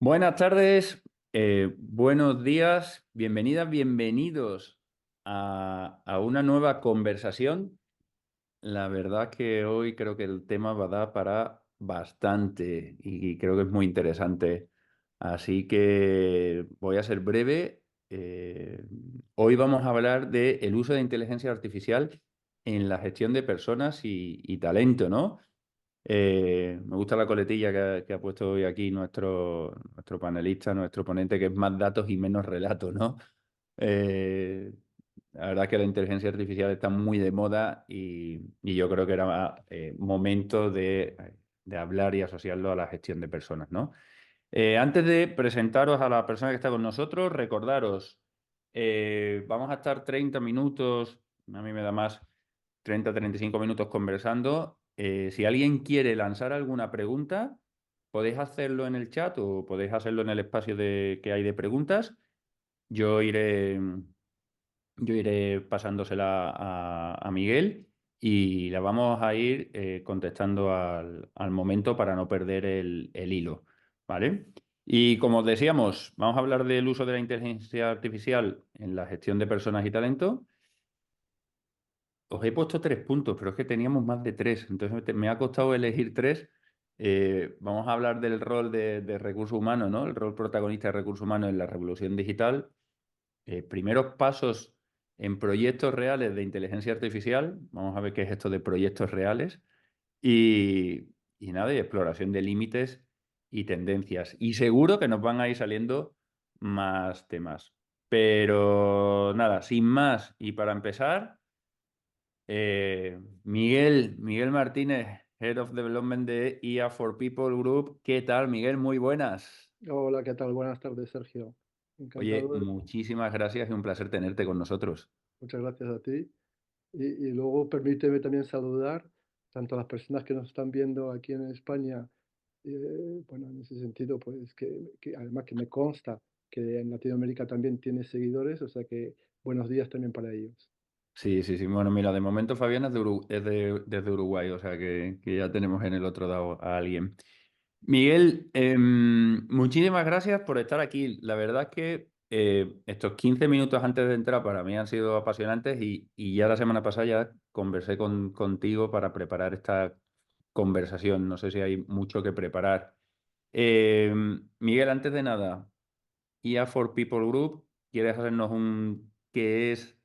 Buenas tardes, buenos días, bienvenidas, bienvenidos a una nueva conversación. La verdad que hoy creo que el tema va a dar para bastante y creo que es muy interesante. Así que voy a ser breve. Hoy vamos a hablar del uso de inteligencia artificial en la gestión de personas y talento, ¿no? Me gusta la coletilla que ha puesto hoy aquí nuestro panelista, nuestro ponente, que es más datos y menos relatos, ¿no? Eh, la verdad es que la inteligencia artificial está muy de moda y yo creo que era momento de hablar y asociarlo a la gestión de personas, ¿no? Antes de presentaros a la persona que está con nosotros, recordaros, vamos a estar 30 minutos, a mí me da más 30-35 minutos conversando. Si alguien quiere lanzar alguna pregunta, podéis hacerlo en el chat o podéis hacerlo en el espacio que hay de preguntas. Yo iré, yo iré pasándosela a Miguel y la vamos a ir contestando al momento para no perder el hilo, ¿vale? Y como os decíamos, vamos a hablar del uso de la inteligencia artificial en la gestión de personas y talento. Os he puesto 3 puntos, pero es que teníamos más de tres, entonces me ha costado elegir tres. Vamos a hablar del rol de recursos humanos, ¿no? El rol protagonista de recursos humanos en la revolución digital. Primeros pasos en proyectos reales de inteligencia artificial. Vamos a ver qué es esto de proyectos reales. Y nada, y exploración de límites y tendencias. Y seguro que nos van a ir saliendo más temas. Pero nada, sin más, y para empezar. Miguel Martínez, Head of Development de IA for People Group. ¿Qué tal, Miguel? Muy buenas. Hola, ¿qué tal? Buenas tardes, Sergio. Oye, Encantado. muchísimas gracias y un placer tenerte con nosotros. Muchas gracias a ti. Y luego permíteme también saludar tanto a las personas que nos están viendo aquí en España. Bueno, en ese sentido, pues que además que me consta que en Latinoamérica también tiene seguidores, o sea que buenos días también para ellos. Sí, sí, sí. Bueno, mira, de momento Fabián desde Uruguay, o sea que ya tenemos en el otro lado a alguien. Miguel, muchísimas gracias por estar aquí. La verdad es que estos 15 minutos antes de entrar para mí han sido apasionantes y ya la semana pasada ya conversé contigo para preparar esta conversación. No sé si hay mucho que preparar. Eh, Miguel, antes de nada, IA for People Group, ¿quieres hacernos un qué es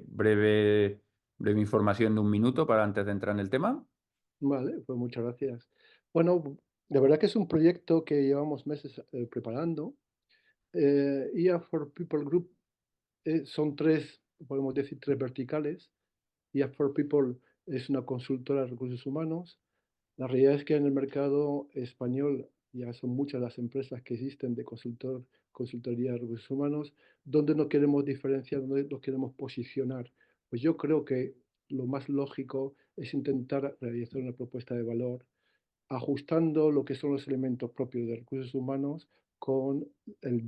breve información de un minuto para antes de entrar en el tema? Vale, pues muchas gracias. Bueno, de verdad que es un proyecto que llevamos meses preparando. IA for People Group son tres, podemos decir, tres verticales. IA for People es una consultora de recursos humanos. La realidad es que en el mercado español ya son muchas las empresas que existen de consultoría de recursos humanos. ¿Dónde nos queremos diferenciar? ¿Dónde nos queremos posicionar? Pues yo creo que lo más lógico es intentar realizar una propuesta de valor ajustando lo que son los elementos propios de recursos humanos con el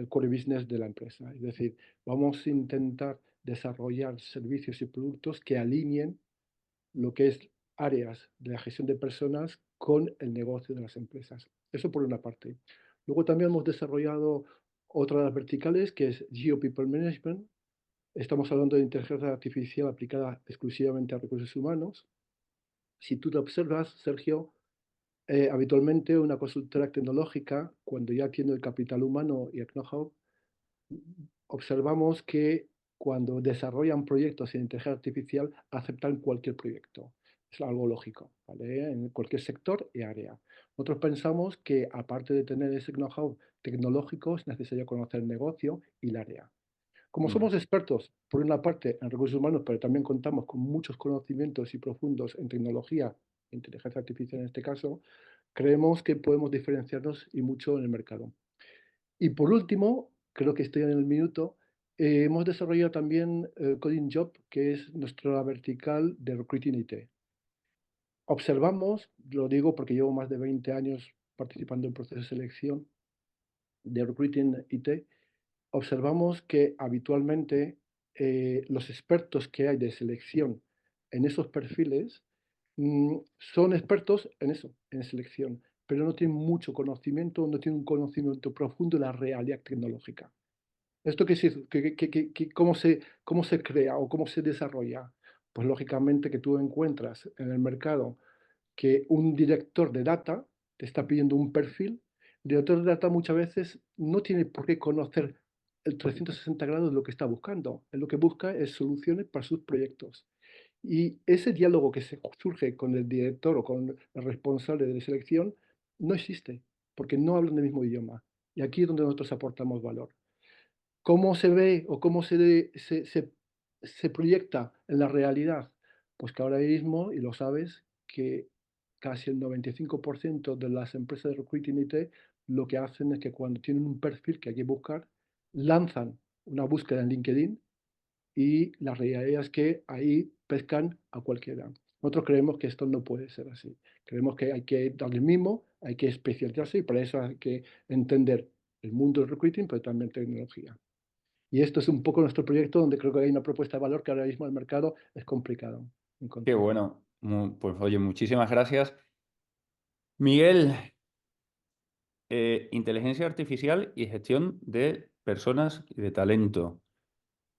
core business de la empresa. Es decir, vamos a intentar desarrollar servicios y productos que alineen lo que es áreas de la gestión de personas con el negocio de las empresas. Eso por una parte. Luego también hemos desarrollado otra de las verticales que es Geo People Management. Estamos hablando de inteligencia artificial aplicada exclusivamente a recursos humanos. Si tú te observas, Sergio, habitualmente una consultora tecnológica, cuando ya tiene el capital humano y el know-how, observamos que cuando desarrollan proyectos en inteligencia artificial, aceptan cualquier proyecto. Es algo lógico, ¿vale? En cualquier sector y área. Nosotros pensamos que aparte de tener ese know-how tecnológico, es necesario conocer el negocio y el área. Como Vale. somos expertos, por una parte, en recursos humanos, pero también contamos con muchos conocimientos y profundos en tecnología, inteligencia artificial en este caso, creemos que podemos diferenciarnos y mucho en el mercado. Y por último, creo que estoy en el minuto, hemos desarrollado también Coding Job, que es nuestra vertical de Recruiting IT. Observamos, lo digo porque llevo más de 20 años participando en procesos de selección de Recruiting IT, observamos que habitualmente los expertos que hay de selección en esos perfiles son expertos en eso, en selección, pero no tienen mucho conocimiento, no tienen un conocimiento profundo de la realidad tecnológica. ¿Esto qué es? ¿Cómo se crea o cómo se desarrolla? Pues lógicamente que tú encuentras en el mercado que un director de data te está pidiendo un perfil. El director de data muchas veces no tiene por qué conocer el 360 grados de lo que está buscando. Él lo que busca es soluciones para sus proyectos. Y ese diálogo que se surge con el director o con el responsable de selección no existe, porque no hablan el mismo idioma. Y aquí es donde nosotros aportamos valor. ¿Cómo se ve o cómo se proyecta en la realidad? Pues que ahora mismo, y lo sabes, que casi el 95% de las empresas de recruiting IT lo que hacen es que cuando tienen un perfil que hay que buscar, lanzan una búsqueda en LinkedIn y la realidad es que ahí pescan a cualquiera. Nosotros creemos que esto no puede ser así. Creemos que hay que darle mimo, hay que especializarse y para eso hay que entender el mundo del recruiting, pero también tecnología. Y esto es un poco nuestro proyecto donde creo que hay una propuesta de valor que ahora mismo en el mercado es complicado Qué encontrar. bueno. Pues oye, muchísimas gracias. Miguel, inteligencia artificial y gestión de personas y de talento.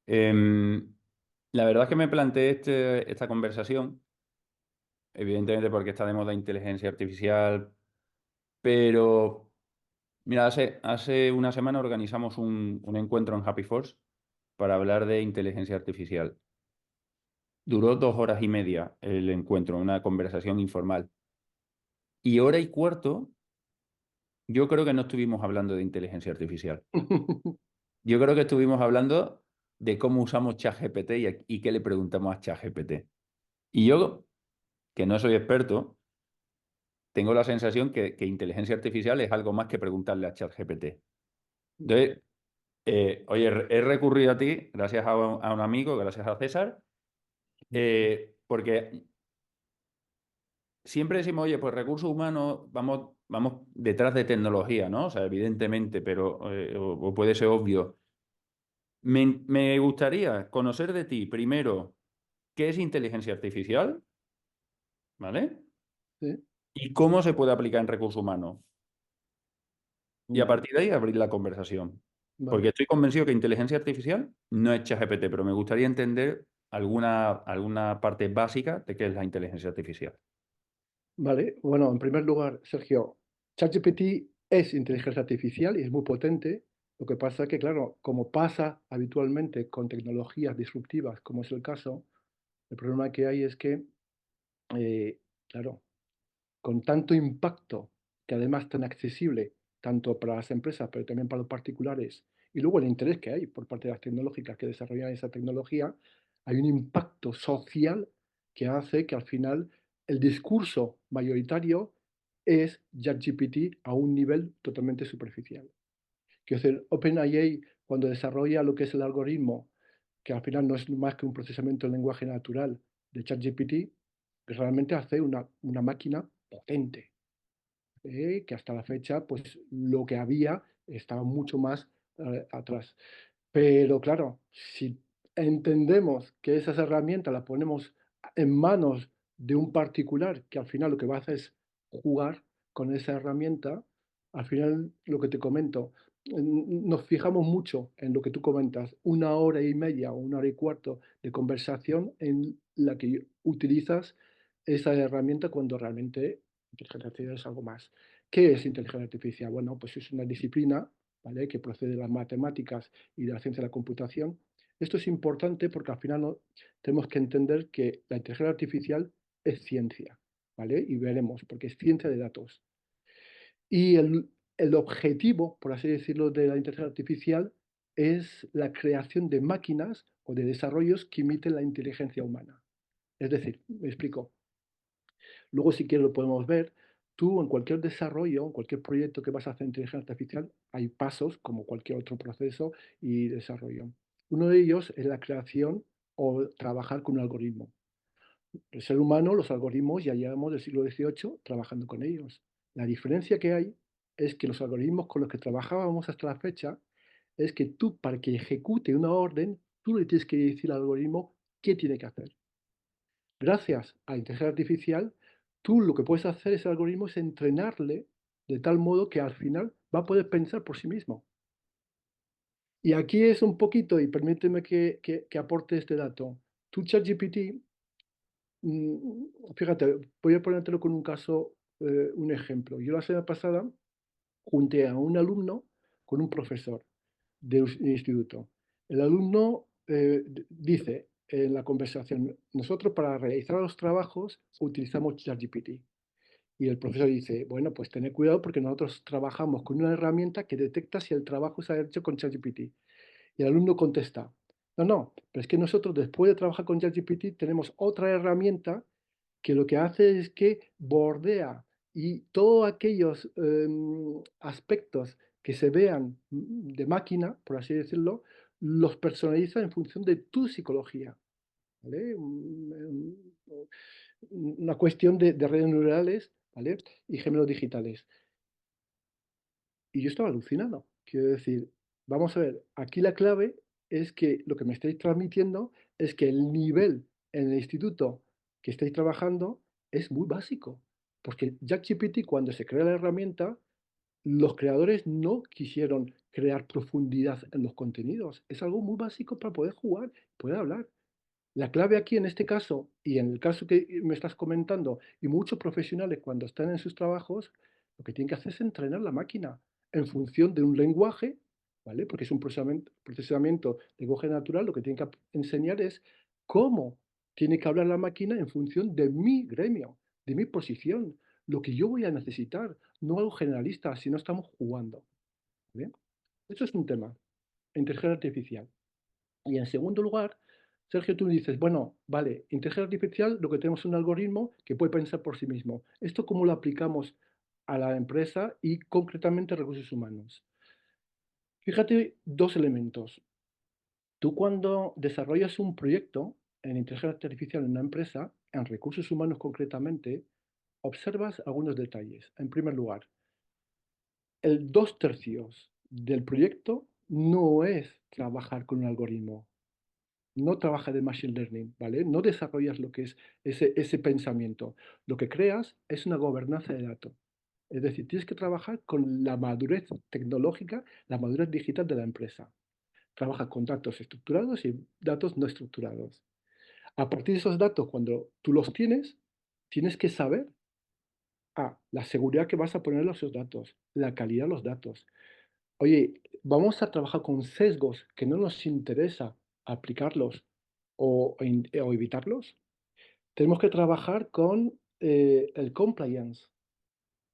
Em, la verdad es que me planteé esta conversación, evidentemente porque está de moda inteligencia artificial, pero mira, hace una semana organizamos un encuentro en Happy Force para hablar de inteligencia artificial. Duró 2 horas y media el encuentro, una conversación informal. Y hora y cuarto, yo creo que no estuvimos hablando de inteligencia artificial. Yo creo que estuvimos hablando de cómo usamos ChatGPT y qué le preguntamos a ChatGPT. Y yo, que no soy experto, tengo la sensación que inteligencia artificial es algo más que preguntarle a ChatGPT. Entonces, oye, he recurrido a ti, gracias a un amigo, gracias a César, porque siempre decimos, oye, pues recursos humanos, vamos detrás de tecnología, ¿no? O sea, evidentemente, pero o puede ser obvio. Me gustaría conocer de ti, primero, qué es inteligencia artificial, ¿vale? Sí, Y cómo se puede aplicar en recursos humanos. Y a vale, partir de ahí abrir la conversación. Porque vale. estoy convencido que inteligencia artificial no es ChatGPT, pero me gustaría entender alguna parte básica de qué es la inteligencia artificial. Vale, bueno, en primer lugar, Sergio, ChatGPT es inteligencia artificial y es muy potente. Lo que pasa es que, claro, como pasa habitualmente con tecnologías disruptivas, como es el caso, el problema que hay es que, eh, claro, con tanto impacto, que además tan accesible, tanto para las empresas, pero también para los particulares, y luego el interés que hay por parte de las tecnológicas que desarrollan esa tecnología, hay un impacto social que hace que al final el discurso mayoritario es ChatGPT a un nivel totalmente superficial. Quiero decir, OpenAI, cuando desarrolla lo que es el algoritmo, que al final no es más que un procesamiento del lenguaje natural de ChatGPT, realmente hace una máquina potente, que hasta la fecha, pues lo que había estaba mucho más atrás. Pero claro, si entendemos que esas herramientas las ponemos en manos de un particular que al final lo que va a hacer es jugar con esa herramienta, al final lo que te comento, nos fijamos mucho en lo que tú comentas, 1 hora y media o 1 hora y cuarto de conversación en la que utilizas esa herramienta cuando realmente inteligencia artificial es algo más. ¿Qué es inteligencia artificial? Bueno, pues es una disciplina, ¿vale?, que procede de las matemáticas y de la ciencia de la computación. Esto es importante porque al final tenemos que entender que la inteligencia artificial es ciencia, ¿vale? Y veremos, porque es ciencia de datos. Y el objetivo, por así decirlo, de la inteligencia artificial es la creación de máquinas o de desarrollos que imiten la inteligencia humana. Es decir, me explico. Luego, si quieres, lo podemos ver. Tú, en cualquier desarrollo, en cualquier proyecto que vas a hacer en inteligencia artificial, hay pasos, como cualquier otro proceso y desarrollo. Uno de ellos es la creación o trabajar con un algoritmo. El ser humano, los algoritmos, ya llevamos del siglo XVIII trabajando con ellos. La diferencia que hay es que los algoritmos con los que trabajábamos hasta la fecha es que tú, para que ejecute una orden, tú le tienes que decir al algoritmo qué tiene que hacer. Gracias a inteligencia artificial, tú lo que puedes hacer ese algoritmo es entrenarle de tal modo que al final va a poder pensar por sí mismo. Y aquí es un poquito, y permíteme que aporte este dato. Tu ChatGPT, fíjate, voy a ponértelo con un caso, un ejemplo. Yo la semana pasada junté a un alumno con un profesor de un instituto. El alumno dice en la conversación, nosotros para realizar los trabajos utilizamos ChatGPT. Y el profesor dice, bueno, pues tened cuidado porque nosotros trabajamos con una herramienta que detecta si el trabajo se ha hecho con ChatGPT. Y el alumno contesta, no, no, pero es que nosotros después de trabajar con ChatGPT tenemos otra herramienta que lo que hace es que bordea y todos aquellos aspectos que se vean de máquina, por así decirlo, los personaliza en función de tu psicología. ¿Vale? Una cuestión de redes neuronales, ¿vale? Y gemelos digitales. Y yo estaba alucinado. Quiero decir, vamos a ver, aquí la clave es que lo que me estáis transmitiendo es que el nivel en el instituto que estáis trabajando es muy básico. Porque ChatGPT, cuando se crea la herramienta, los creadores no quisieron crear profundidad en los contenidos. Es algo muy básico para poder jugar, poder hablar. La clave aquí en este caso, y en el caso que me estás comentando, y muchos profesionales cuando están en sus trabajos, lo que tienen que hacer es entrenar la máquina en función de un lenguaje, ¿vale? Porque es un procesamiento de lenguaje natural, lo que tienen que enseñar es cómo tiene que hablar la máquina en función de mi gremio, de mi posición, lo que yo voy a necesitar, no algo generalista, si no estamos jugando, ¿vale? Eso es un tema, inteligencia artificial. Y en segundo lugar, Sergio, tú dices, bueno, vale, inteligencia artificial, lo que tenemos es un algoritmo que puede pensar por sí mismo. ¿Esto cómo lo aplicamos a la empresa y concretamente a recursos humanos? Fíjate dos elementos. Tú cuando desarrollas un proyecto en inteligencia artificial en una empresa, en recursos humanos concretamente, observas algunos detalles. En primer lugar, el dos tercios del proyecto no es trabajar con un algoritmo, no trabaja de machine learning, ¿vale? No desarrollas lo que es ese pensamiento. Lo que creas es una gobernanza de datos. Es decir, tienes que trabajar con la madurez tecnológica, la madurez digital de la empresa. Trabaja con datos estructurados y datos no estructurados. A partir de esos datos, cuando tú los tienes que saber la seguridad que vas a poner a esos datos, la calidad de los datos. Oye, vamos a trabajar con sesgos que no nos interesa aplicarlos o evitarlos. Tenemos que trabajar con el compliance.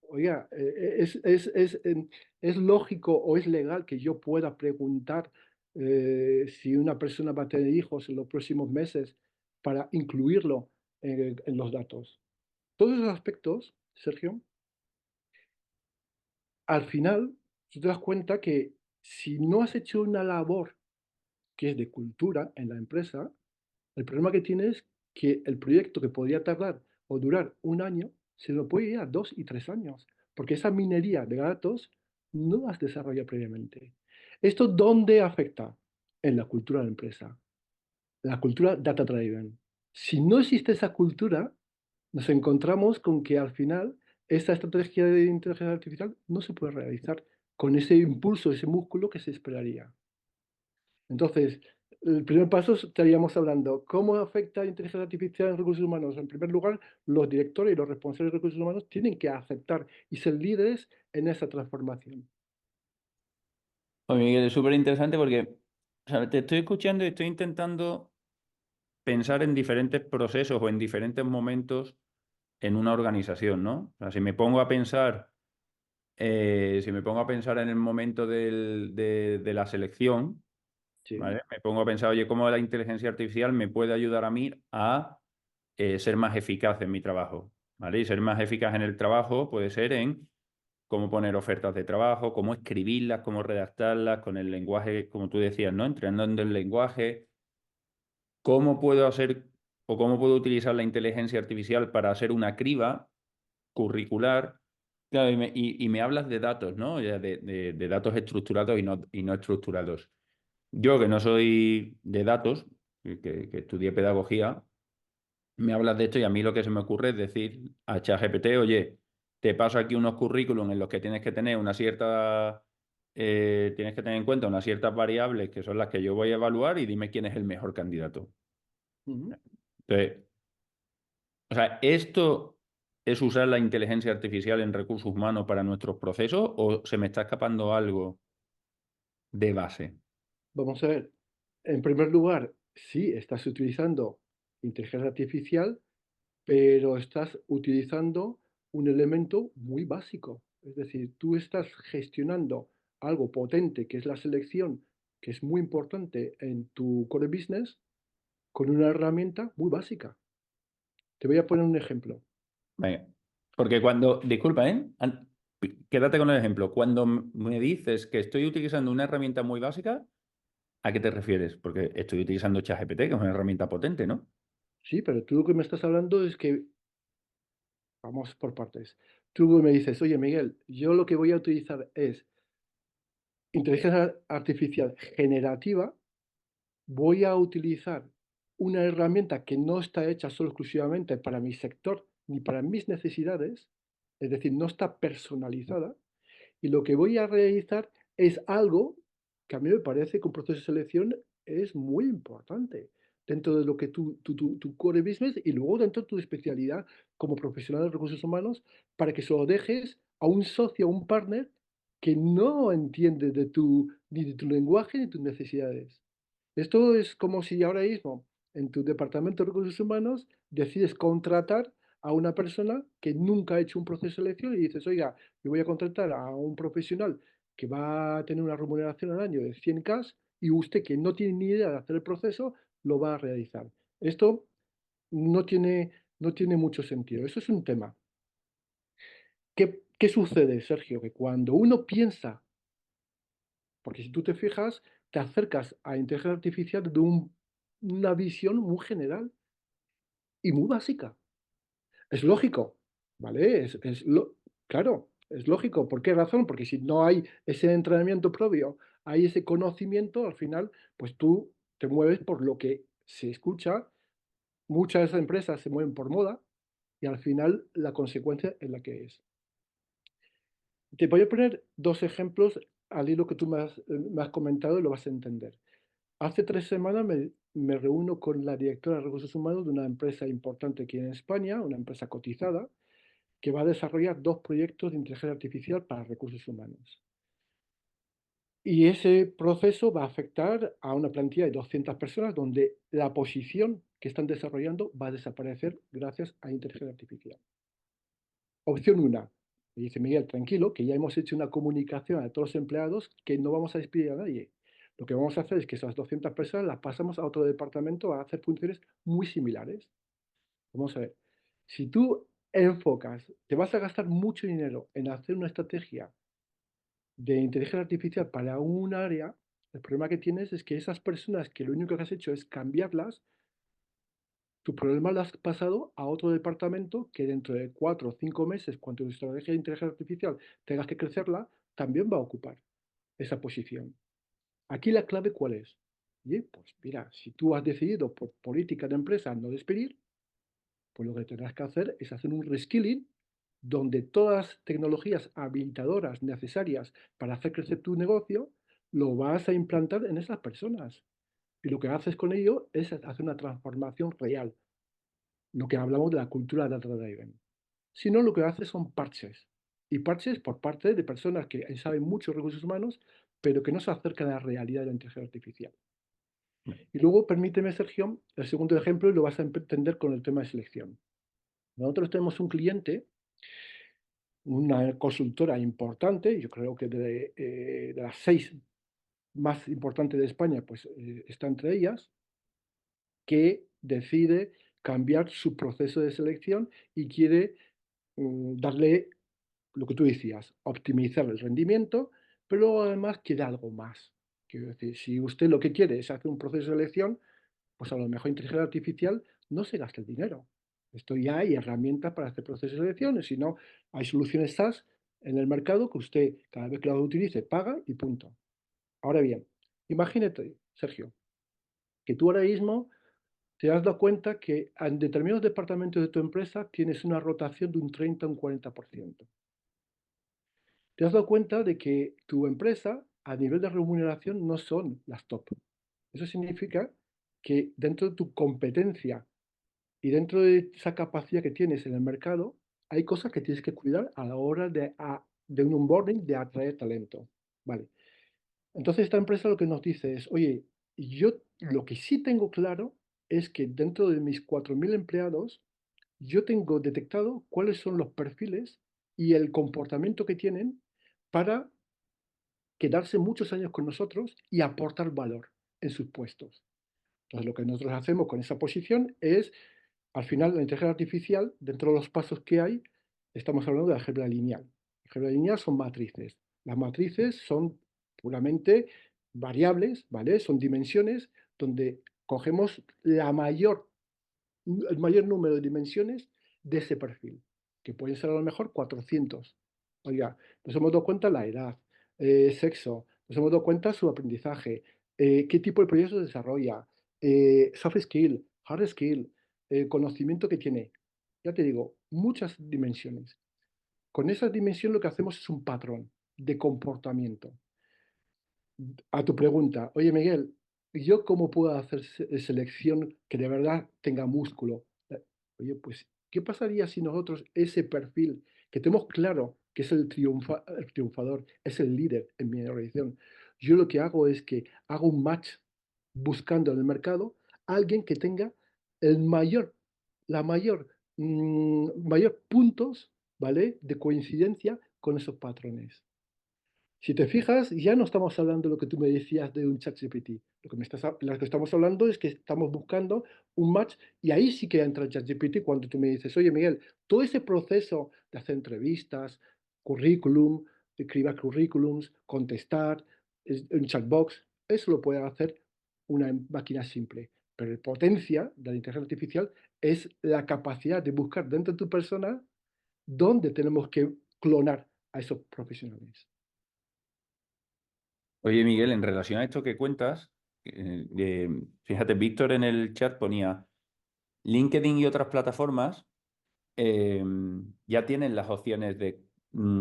Oiga, es lógico o es legal que yo pueda preguntar si una persona va a tener hijos en los próximos meses para incluirlo en los datos. Todos esos aspectos, Sergio, al final, tú te das cuenta que si no has hecho una labor que es de cultura en la empresa, el problema que tiene es que el proyecto que podría tardar o durar un año, se lo puede ir a 2 y 3 años, porque esa minería de datos no la has desarrollado previamente. ¿Esto dónde afecta? En la cultura de la empresa, la cultura data driven. Si no existe esa cultura, nos encontramos con que al final esa estrategia de inteligencia artificial no se puede realizar con ese impulso, ese músculo que se esperaría. Entonces, el primer paso estaríamos hablando, ¿cómo afecta la inteligencia artificial en recursos humanos? En primer lugar, los directores y los responsables de recursos humanos tienen que aceptar y ser líderes en esa transformación. Pues Miguel, es súper interesante porque o sea, te estoy escuchando y estoy intentando pensar en diferentes procesos o en diferentes momentos en una organización, ¿no? O sea, si me pongo a pensar en el momento de la selección, Sí, ¿vale? Me pongo a pensar, oye, cómo la inteligencia artificial me puede ayudar a mí a ser más eficaz en mi trabajo, ¿vale? Y ser más eficaz en el trabajo puede ser en cómo poner ofertas de trabajo, cómo escribirlas, cómo redactarlas, con el lenguaje, como tú decías, ¿no? Entrenando el lenguaje. ¿Cómo puedo hacer o cómo puedo utilizar la inteligencia artificial para hacer una criba curricular? Claro, y me hablas de datos, ¿no? Ya de datos estructurados y no estructurados. Yo, que no soy de datos, que estudié pedagogía, me hablas de esto y a mí lo que se me ocurre es decir a ChatGPT, oye, te paso aquí unos currículum en los que tienes que tener tienes que tener en cuenta unas ciertas variables que son las que yo voy a evaluar y dime quién es el mejor candidato. Ujú. Entonces, o sea, ¿esto es usar la inteligencia artificial en recursos humanos para nuestros procesos o se me está escapando algo de base? Vamos a ver, en primer lugar, sí, estás utilizando inteligencia artificial, pero estás utilizando un elemento muy básico. Es decir, tú estás gestionando algo potente, que es la selección, que es muy importante en tu core business, con una herramienta muy básica. Te voy a poner un ejemplo. Venga. Porque cuando, disculpa, ¿eh? Quédate con el ejemplo. Cuando me dices que estoy utilizando una herramienta muy básica, ¿a qué te refieres? Porque estoy utilizando ChatGPT, que es una herramienta potente, ¿no? Sí, pero tú lo que me estás hablando es que, vamos por partes. Tú me dices, oye Miguel, yo lo que voy a utilizar es inteligencia artificial generativa, voy a utilizar una herramienta que no está hecha solo exclusivamente para mi sector ni para mis necesidades, es decir, no está personalizada, y lo que voy a realizar es algo que a mí me parece que un proceso de selección es muy importante dentro de lo que tu core business y luego dentro de tu especialidad como profesional de recursos humanos para que se lo dejes a un socio, a un partner que no entiende ni de tu lenguaje ni de tus necesidades. Esto es como si ahora mismo en tu departamento de recursos humanos decides contratar a una persona que nunca ha hecho un proceso de selección y dices, oiga, yo voy a contratar a un profesional que va a tener una remuneración al año de 100K y usted que no tiene ni idea de hacer el proceso, lo va a realizar. Esto no tiene mucho sentido. Eso es un tema. ¿Qué sucede, Sergio? Que cuando uno piensa, porque si tú te fijas, te acercas a inteligencia artificial de una visión muy general y muy básica. Es lógico, ¿vale? Claro, es lógico. ¿Por qué razón? Porque si no hay ese entrenamiento previo, hay ese conocimiento, al final, pues tú te mueves por lo que se escucha. Muchas empresas se mueven por moda y al final la consecuencia es la que es. Te voy a poner dos ejemplos al hilo que tú me has comentado y lo vas a entender. Hace 3 semanas me reúno con la directora de recursos humanos de una empresa importante aquí en España, una empresa cotizada, que va a desarrollar dos proyectos de inteligencia artificial para recursos humanos. Y ese proceso va a afectar a una plantilla de 200 personas donde la posición que están desarrollando va a desaparecer gracias a inteligencia artificial. Opción una, me dice Miguel, tranquilo, que ya hemos hecho una comunicación a todos los empleados que no vamos a despedir a nadie. Lo que vamos a hacer es que esas 200 personas las pasamos a otro departamento a hacer funciones muy similares. Vamos a ver, si tú enfocas, te vas a gastar mucho dinero en hacer una estrategia de inteligencia artificial para un área, el problema que tienes es que esas personas que lo único que has hecho es cambiarlas, tu problema lo has pasado a otro departamento que dentro de 4 o 5 meses, cuando tu estrategia de inteligencia artificial tengas que crecerla, también va a ocupar esa posición. Aquí la clave, ¿cuál es? Oye, pues mira, si tú has decidido por política de empresa no despedir, pues lo que tendrás que hacer es hacer un reskilling donde todas las tecnologías habilitadoras necesarias para hacer crecer tu negocio, lo vas a implantar en esas personas. Y lo que haces con ello es hacer una transformación real, lo que hablamos de la cultura data driven. Si no, lo que haces son parches. Y parches por parte de personas que saben mucho de recursos humanos, pero que no se acercan a la realidad de la inteligencia artificial. Y luego, permíteme, Sergio, el segundo ejemplo y lo vas a entender con el tema de selección. Nosotros tenemos un cliente, una consultora importante, yo creo que de las 6 más importantes de España, pues está entre ellas, que decide cambiar su proceso de selección y quiere darle lo que tú decías, optimizar el rendimiento, pero además quiere algo más. Quiero decir, si usted lo que quiere es hacer un proceso de selección, pues a lo mejor inteligencia artificial no se gasta el dinero. Esto ya hay herramientas para hacer procesos de selección, si no, hay soluciones SaaS en el mercado que usted cada vez que lo utilice paga y punto. Ahora bien, imagínate, Sergio, que tú ahora mismo te has dado cuenta que en determinados departamentos de tu empresa tienes una rotación de un 30 a un 40%. Te has dado cuenta de que tu empresa, a nivel de remuneración, no son las top. Eso significa que dentro de tu competencia y dentro de esa capacidad que tienes en el mercado, hay cosas que tienes que cuidar a la hora de un onboarding, de atraer talento. Vale. Entonces, esta empresa lo que nos dice es, oye, yo lo que sí tengo claro es que dentro de mis 4.000 empleados, yo tengo detectado cuáles son los perfiles y el comportamiento que tienen para quedarse muchos años con nosotros y aportar valor en sus puestos. Entonces, lo que nosotros hacemos con esa posición es, al final, la inteligencia artificial, dentro de los pasos que hay, estamos hablando de álgebra lineal. La álgebra lineal son matrices. Las matrices son puramente variables, ¿vale? Son dimensiones donde cogemos el mayor número de dimensiones de ese perfil, que pueden ser a lo mejor 400. Oiga, nos hemos dado cuenta la edad, sexo, nos hemos dado cuenta su aprendizaje, qué tipo de proyectos desarrolla, soft skill, hard skill, conocimiento que tiene. Ya te digo, muchas dimensiones. Con esas dimensiones lo que hacemos es un patrón de comportamiento. A tu pregunta, oye Miguel, ¿yo cómo puedo hacer selección que de verdad tenga músculo? Oye, pues, ¿qué pasaría si nosotros ese perfil que tenemos claro que es el triunfador, es el líder en mi organización? Yo lo que hago es que hago un match buscando en el mercado a alguien que tenga el mayor, la mayor puntos, ¿vale? De coincidencia con esos patrones. Si te fijas, ya no estamos hablando de lo que tú me decías de un ChatGPT. Lo que estamos hablando es que estamos buscando un match y ahí sí que entra el ChatGPT cuando tú me dices, oye Miguel, todo ese proceso de hacer entrevistas, currículum, escribir currículums, contestar, un chatbox, eso lo puede hacer una máquina simple. Pero la potencia de la inteligencia artificial es la capacidad de buscar dentro de tu persona dónde tenemos que clonar a esos profesionales. Oye, Miguel, en relación a esto que cuentas, fíjate, Víctor en el chat ponía LinkedIn y otras plataformas eh, ya tienen las opciones de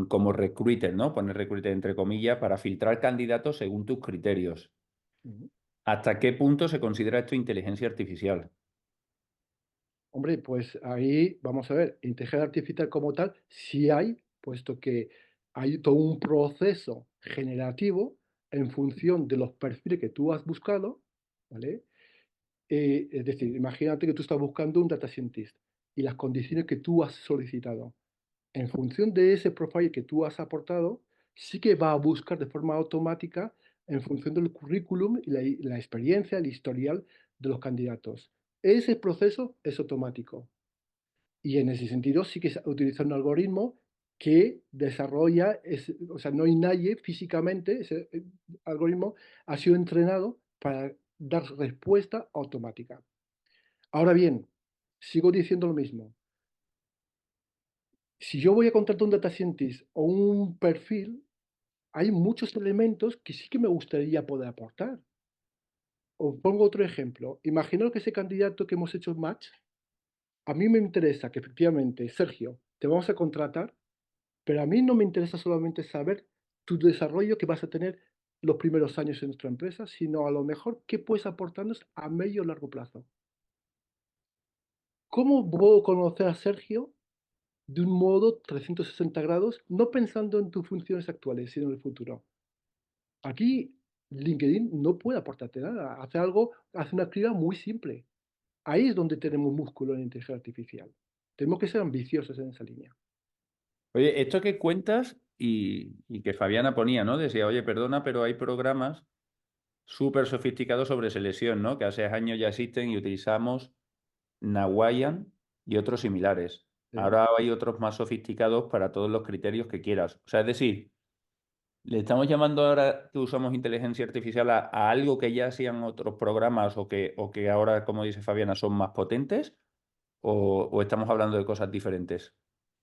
como recruiter, ¿no? Poner recruiter entre comillas para filtrar candidatos según tus criterios. ¿Hasta qué punto se considera esto inteligencia artificial? Hombre, pues ahí vamos a ver, inteligencia artificial como tal, sí hay, puesto que hay todo un proceso generativo en función de los perfiles que tú has buscado, ¿vale? Es decir, imagínate que tú estás buscando un data scientist y las condiciones que tú has solicitado. En función de ese profile que tú has aportado, sí que va a buscar de forma automática en función del currículum y la experiencia, el historial de los candidatos. Ese proceso es automático. Y en ese sentido sí que se utiliza un algoritmo que desarrolla, o sea, no hay nadie físicamente, ese algoritmo ha sido entrenado para dar respuesta automática. Ahora bien, sigo diciendo lo mismo. Si yo voy a contratar un data scientist o un perfil, hay muchos elementos que sí que me gustaría poder aportar. Os pongo otro ejemplo. Imaginaos que ese candidato que hemos hecho match, a mí me interesa que efectivamente, Sergio, te vamos a contratar. Pero a mí no me interesa solamente saber tu desarrollo que vas a tener los primeros años en nuestra empresa, sino a lo mejor qué puedes aportarnos a medio o largo plazo. ¿Cómo puedo conocer a Sergio de un modo 360 grados, no pensando en tus funciones actuales, sino en el futuro? Aquí LinkedIn no puede aportarte nada, hace una criba muy simple. Ahí es donde tenemos músculo en inteligencia artificial. Tenemos que ser ambiciosos en esa línea. Oye, esto que cuentas y que Fabiana ponía, ¿no? Decía, oye, perdona, pero hay programas súper sofisticados sobre selección, ¿no? Que hace años ya existen y utilizamos Nawayan y otros similares. Sí. Ahora hay otros más sofisticados para todos los criterios que quieras. O sea, es decir, le estamos llamando ahora que usamos inteligencia artificial a algo que ya hacían otros programas o que ahora, como dice Fabiana, son más potentes o estamos hablando de cosas diferentes.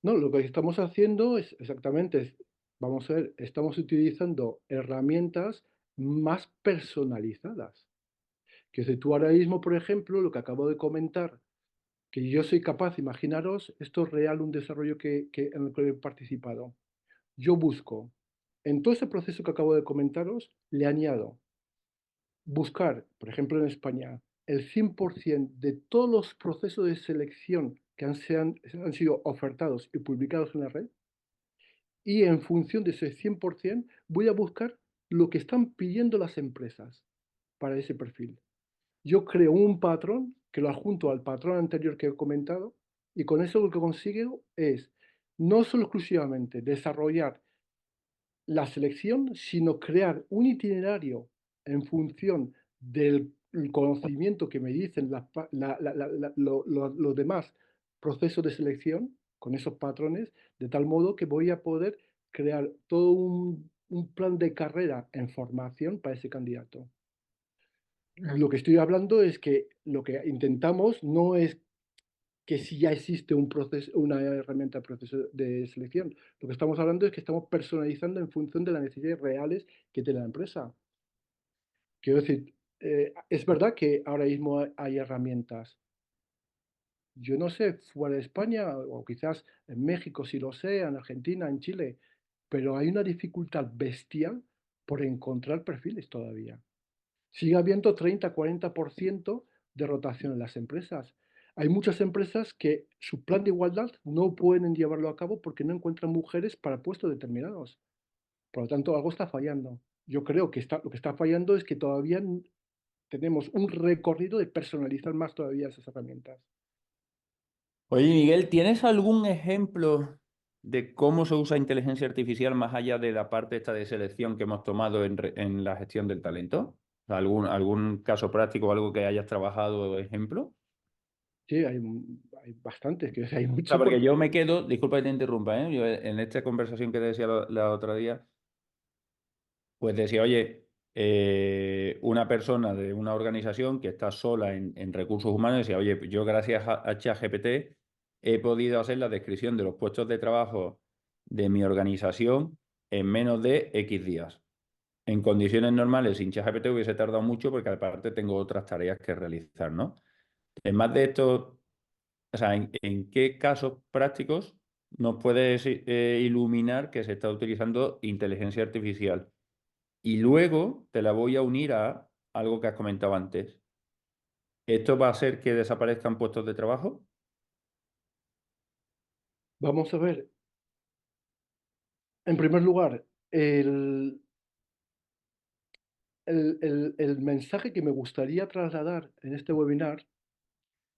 No, lo que estamos haciendo es exactamente, vamos a ver, estamos utilizando herramientas más personalizadas. Que si tú ahora mismo, por ejemplo, lo que acabo de comentar, que yo soy capaz, imaginaros, esto es real, un desarrollo en el que he participado. Yo busco, en todo ese proceso que acabo de comentaros, le añado buscar, por ejemplo, en España, el 100% de todos los procesos de selección que han sido ofertados y publicados en la red, y en función de ese 100% voy a buscar lo que están pidiendo las empresas para ese perfil. Yo creo un patrón que lo adjunto al patrón anterior que he comentado y con eso lo que consigo es no solo exclusivamente desarrollar la selección, sino crear un itinerario en función del conocimiento que me dicen los demás procesos de selección con esos patrones, de tal modo que voy a poder crear todo un plan de carrera en formación para ese candidato. Lo que estoy hablando es que lo que intentamos no es que si ya existe un proceso, una herramienta de proceso de selección. Lo que estamos hablando es que estamos personalizando en función de las necesidades reales que tiene la empresa. Quiero decir, es verdad que ahora mismo hay herramientas. Yo no sé, fuera de España, o quizás en México sí lo sé, en Argentina, en Chile, pero hay una dificultad bestial por encontrar perfiles todavía. Sigue habiendo 30-40% de rotación en las empresas. Hay muchas empresas que su plan de igualdad no pueden llevarlo a cabo porque no encuentran mujeres para puestos determinados. Por lo tanto, algo está fallando. Yo creo que lo que está fallando es que todavía tenemos un recorrido de personalizar más todavía esas herramientas. Oye, Miguel, ¿tienes algún ejemplo de cómo se usa inteligencia artificial más allá de la parte esta de selección que hemos tomado en la gestión del talento? ¿Algún caso práctico o algo que hayas trabajado, ejemplo? Sí, hay bastantes, que hay O sea, mucho porque porque yo me quedo, disculpa que te interrumpa, ¿eh? Yo en esta conversación que te decía la otra día, pues decía, oye, una persona de una organización que está sola en recursos humanos decía, oye, yo gracias a ChatGPT he podido hacer la descripción de los puestos de trabajo de mi organización en menos de X días. En condiciones normales, sin ChatGPT hubiese tardado mucho porque aparte tengo otras tareas que realizar, ¿no? En más de esto, o sea, ¿en qué casos prácticos nos puedes iluminar que se está utilizando inteligencia artificial? Y luego te la voy a unir a algo que has comentado antes. ¿Esto va a hacer que desaparezcan puestos de trabajo? vamos a ver, en primer lugar, el mensaje que me gustaría trasladar en este webinar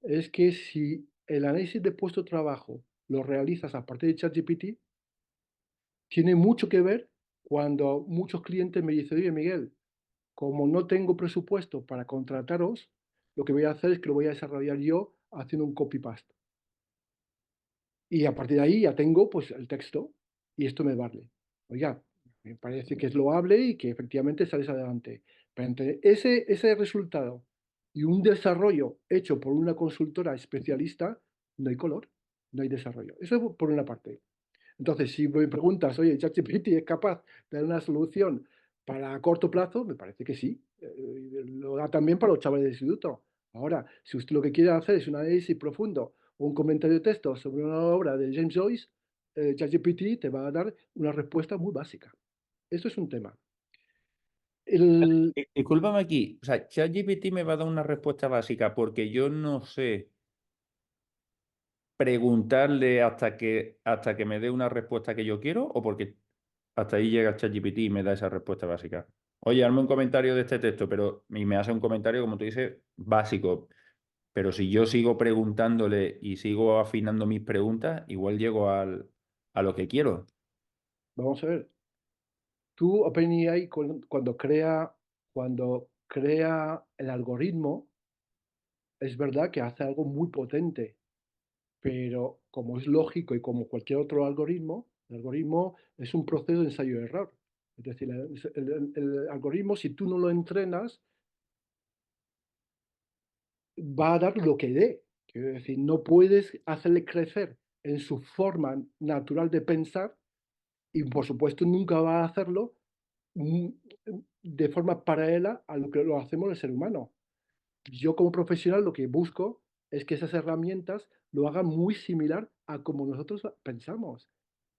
es que si el análisis de puesto de trabajo lo realizas a partir de ChatGPT, tiene mucho que ver cuando muchos clientes me dicen, oye Miguel, como no tengo presupuesto para contrataros, lo que voy a hacer es que lo voy a desarrollar yo haciendo un copy-paste. Y a partir de ahí ya tengo pues el texto y esto me vale. Oiga, me parece que es loable y que efectivamente sales adelante. Pero entre ese resultado y un desarrollo hecho por una consultora especialista, no hay color, no hay desarrollo. Eso por una parte. Entonces, si me preguntas, oye, ChatGPT es capaz de dar una solución para corto plazo, me parece que sí. Lo da también para los chavales de instituto. Ahora, si usted lo que quiere hacer es un análisis profundo o un comentario de texto sobre una obra de James Joyce, ChatGPT te va a dar una respuesta muy básica. Eso es un tema. El, Discúlpame aquí, o sea, ChatGPT me va a dar una respuesta básica porque yo no sé preguntarle hasta que me dé una respuesta que yo quiero o porque hasta ahí llega ChatGPT y me da esa respuesta básica. Oye, hazme un comentario de este texto, pero y me hace un comentario, como tú dices, básico. Pero si yo sigo preguntándole y sigo afinando mis preguntas, igual llego a lo que quiero. vamos a ver, tú OpenAI cuando crea el algoritmo, es verdad que hace algo muy potente. Pero como es lógico y como cualquier otro algoritmo, el algoritmo es un proceso de ensayo-error. Es decir, el algoritmo, si tú no lo entrenas, va a dar lo que dé. Quiero decir, no puedes hacerle crecer en su forma natural de pensar y, por supuesto, nunca va a hacerlo mm, de forma paralela a lo que lo hacemos el ser humano. Yo como profesional lo que busco es que esas herramientas lo hagan muy similar a como nosotros pensamos,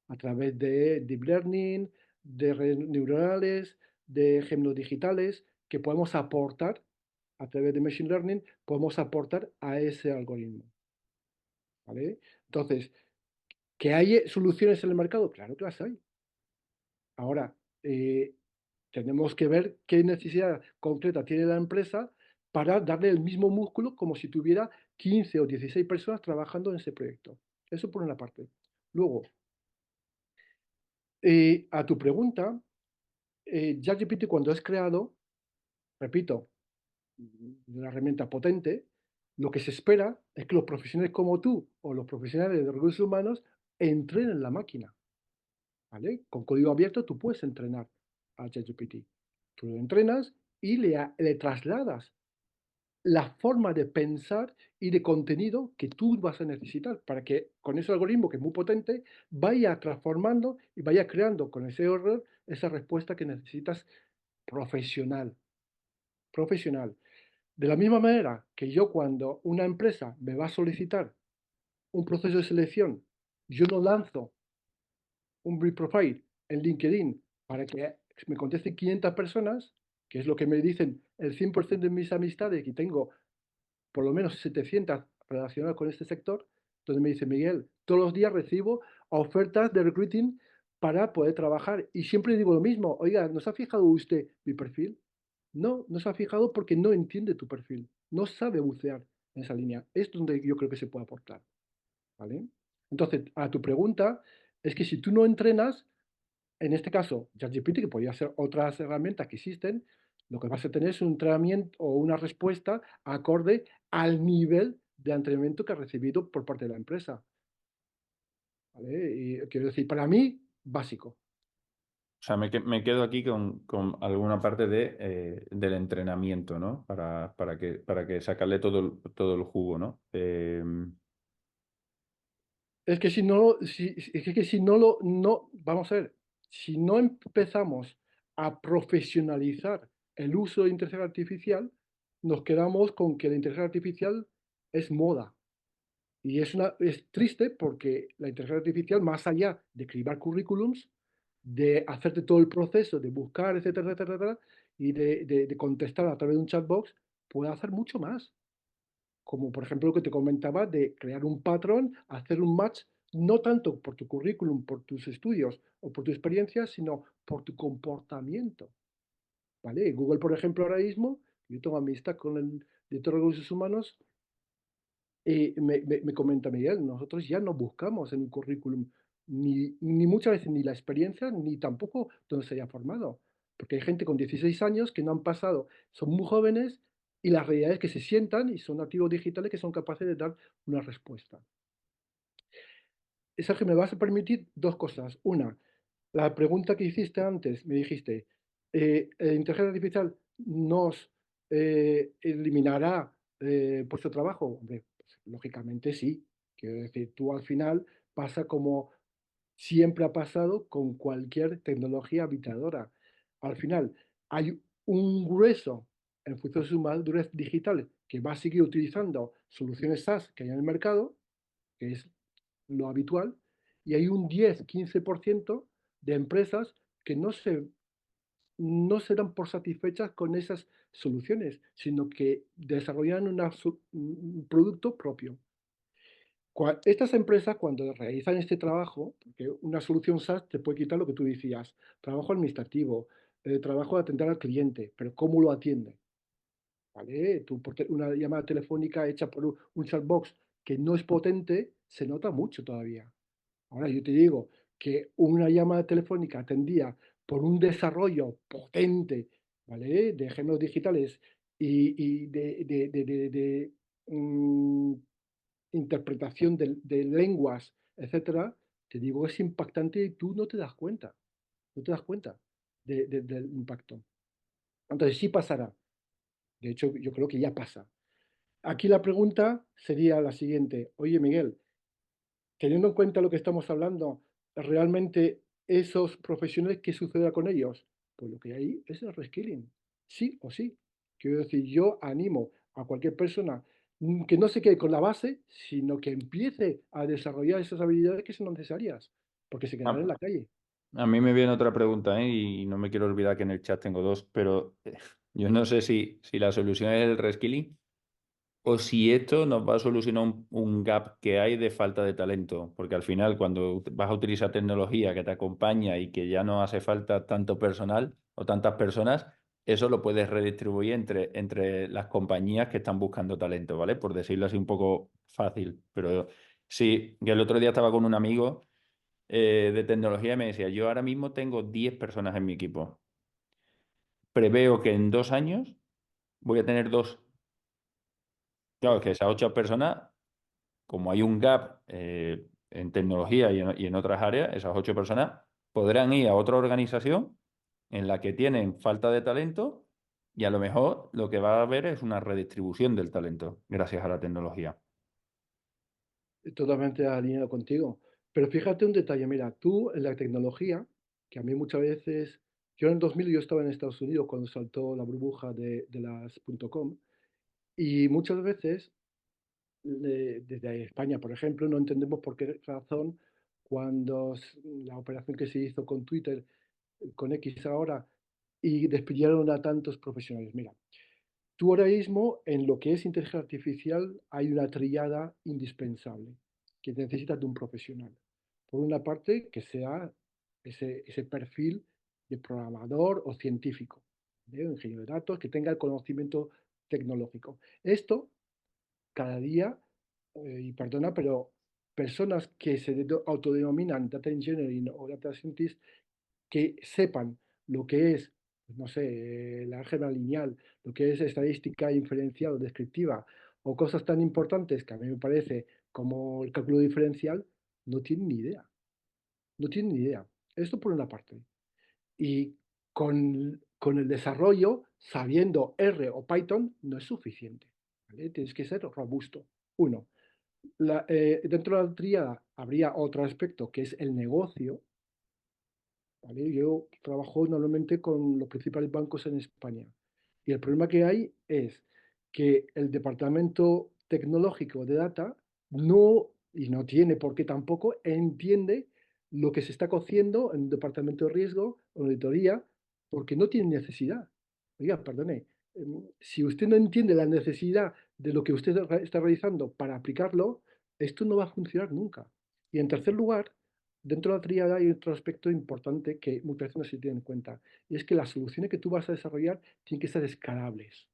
a través de deep learning, de redes neuronales, de ejemplos digitales, que podemos aportar a través de machine learning, podemos aportar a ese algoritmo, ¿vale? Entonces, ¿que hay soluciones en el mercado? Claro que las hay. Ahora, eh, tenemos que ver qué necesidad concreta tiene la empresa para darle el mismo músculo como si tuviera 15 o 16 personas trabajando en ese proyecto. Eso por una parte. Luego, a tu pregunta, ChatGPT cuando es creado, repito, una herramienta potente, lo que se espera es que los profesionales como tú o los profesionales de recursos humanos entrenen la máquina, ¿vale? Con código abierto tú puedes entrenar a ChatGPT. Tú lo entrenas y le trasladas la forma de pensar y de contenido que tú vas a necesitar para que con ese algoritmo que es muy potente vaya transformando y vaya creando con ese error esa respuesta que necesitas profesional, profesional. De la misma manera que yo cuando una empresa me va a solicitar un proceso de selección, yo no lanzo un brief profile en LinkedIn para que me contesten 500 personas, que es lo que me dicen el 100% de mis amistades, y tengo por lo menos 700 relacionadas con este sector, donde me dice: Miguel, todos los días recibo ofertas de recruiting para poder trabajar. Y siempre digo lo mismo: oiga, ¿no se ha fijado usted mi perfil? No, no se ha fijado porque no entiende tu perfil, no sabe bucear en esa línea. Es donde yo creo que se puede aportar, ¿vale? Entonces, a tu pregunta, es que si tú no entrenas, en este caso, ChatGPT, que podría ser otras herramientas que existen, lo que vas a tener es un entrenamiento o una respuesta acorde al nivel de entrenamiento que ha recibido por parte de la empresa, ¿vale? Y quiero decir, para mí, básico. O sea, me quedo aquí con alguna parte del entrenamiento, ¿no? Para que sacarle todo el jugo, ¿no? Es que si no, es que si no lo, no, vamos a ver, si no empezamos a profesionalizar el uso de inteligencia artificial, nos quedamos con que la inteligencia artificial es moda. Y es triste porque la inteligencia artificial, más allá de cribar currículums, de hacerte todo el proceso, de buscar, etcétera, etcétera, etcétera, y de contestar a través de un chatbox, puede hacer mucho más. Como por ejemplo lo que te comentaba de crear un patrón, hacer un match, no tanto por tu currículum, por tus estudios o por tu experiencia, sino por tu comportamiento. ¿Vale? Google, por ejemplo, ahora mismo, yo tengo amistad con el director de recursos humanos. Me comenta Miguel, nosotros ya no buscamos en un currículum ni muchas veces ni la experiencia, ni tampoco donde se haya formado. Porque hay gente con 16 años que no han pasado, son muy jóvenes y la realidad es que se sientan y son nativos digitales que son capaces de dar una respuesta. Sergio, me vas a permitir dos cosas. Una, la pregunta que hiciste antes, me dijiste, ¿la inteligencia artificial nos eliminará puesto de trabajo? Hombre, pues, lógicamente sí. Quiero decir, tú al final pasa como siempre ha pasado con cualquier tecnología habitadora. Al final hay un grueso en función de su madurez digital que va a seguir utilizando soluciones SaaS que hay en el mercado, que es lo habitual, y hay un 10-15% de empresas que no se dan por satisfechas con esas soluciones, sino que desarrollan un producto propio. Estas empresas, cuando realizan este trabajo, porque una solución SaaS te puede quitar lo que tú decías, trabajo administrativo, trabajo de atender al cliente, pero ¿cómo lo atiende? ¿Vale? Una llamada telefónica hecha por un chatbox que no es potente, se nota mucho todavía. Ahora yo te digo que una llamada telefónica atendida por un desarrollo potente, ¿vale? De ejemplos digitales y mm, interpretación de lenguas, etcétera, te digo, es impactante y tú no te das cuenta, no te das cuenta del impacto. Entonces sí pasará. De hecho, yo creo que ya pasa. Aquí la pregunta sería la siguiente. Oye, Miguel, teniendo en cuenta lo que estamos hablando, ¿realmente esos profesionales qué sucederá con ellos? Pues lo que hay es el reskilling, sí o sí. Quiero decir, yo animo a cualquier persona que no se quede con la base, sino que empiece a desarrollar esas habilidades que son necesarias, porque se quedará en A, la calle. a mí me viene otra pregunta, ¿eh? Y no me quiero olvidar que en el chat tengo dos, pero yo no sé si la solución es el reskilling o si esto nos va a solucionar un gap que hay de falta de talento, porque al final cuando vas a utilizar tecnología que te acompaña y que ya no hace falta tanto personal o tantas personas, eso lo puedes redistribuir entre las compañías que están buscando talento, ¿vale? Por decirlo así un poco fácil, pero sí, que el otro día estaba con un amigo de tecnología y me decía, yo ahora mismo tengo 10 personas en mi equipo. Preveo que en 2 años voy a tener dos. Claro, que esas 8 personas, como hay un gap en tecnología y en otras áreas, esas 8 personas podrán ir a otra organización en la que tienen falta de talento y a lo mejor lo que va a haber es una redistribución del talento gracias a la tecnología. Totalmente alineado contigo. Pero fíjate un detalle, mira, tú en la tecnología, que a mí muchas veces, yo en el 2000 yo estaba en Estados Unidos cuando saltó la burbuja de las .com y muchas veces desde España, por ejemplo, no entendemos por qué razón cuando la operación que se hizo con Twitter, con X ahora, y despidieron a tantos profesionales. Mira, tú ahora mismo, en lo que es inteligencia artificial, hay una triada indispensable que necesitas de un profesional. Por una parte, que sea ese perfil de programador o científico, de ingeniero de datos, que tenga el conocimiento tecnológico. Esto, cada día, y perdona, pero personas que se autodenominan data engineering o data scientist que sepan lo que es, pues no sé, el álgebra lineal, lo que es estadística inferencial o descriptiva, o cosas tan importantes que a mí me parece como el cálculo diferencial, no tienen ni idea. No tienen ni idea. Esto por una parte. Y con el desarrollo, sabiendo R o Python, no es suficiente. ¿Vale? Tienes que ser robusto. Uno. Dentro de la tríada habría otro aspecto que es el negocio. ¿Vale? Yo trabajo normalmente con los principales bancos en España y el problema que hay es que el departamento tecnológico de data no, y no tiene por qué tampoco, entiende lo que se está cociendo en un departamento de riesgo o auditoría porque no tiene necesidad. Oiga, perdone, si usted no entiende la necesidad de lo que usted está realizando para aplicarlo, esto no va a funcionar nunca. Y en tercer lugar, dentro de la tríada hay otro aspecto importante que muchas veces no se tiene en cuenta, y es que las soluciones que tú vas a desarrollar tienen que ser escalables.